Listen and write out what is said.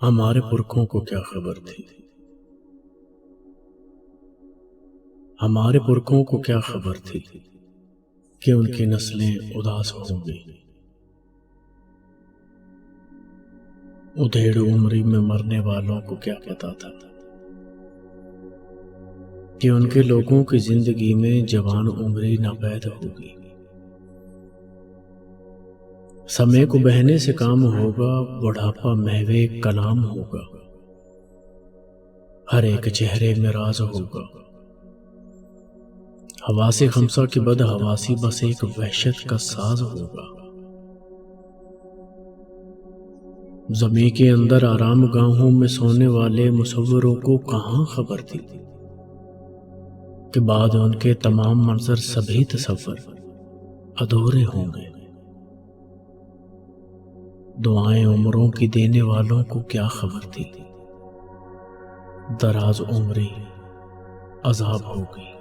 हमारे पुरखों को क्या खबर थी, हमारे पुरखों को क्या खबर थी कि उनकी नस्लें उदास होंगी। उधेड़ उम्री में मरने वालों को क्या पता था कि उनके लोगों की जिंदगी में जवान उम्री नापैद होगी। समय को बहने से काम होगा, बुढ़ापा महवे कलाम होगा। हर एक चेहरे में राज होगा। हवासी खमसा की बद हवासी बस एक वहशत का साज होगा। ज़मीं के अंदर आराम गाहों में सोने वाले मुसव्विरों को कहां खबर थी कि बाद उनके तमाम मंजर सभी तसव्वुर अधूरे होंगे। दुआएं उम्रों की देने वालों को क्या खबर थी, दराज उम्री अजाब होगी।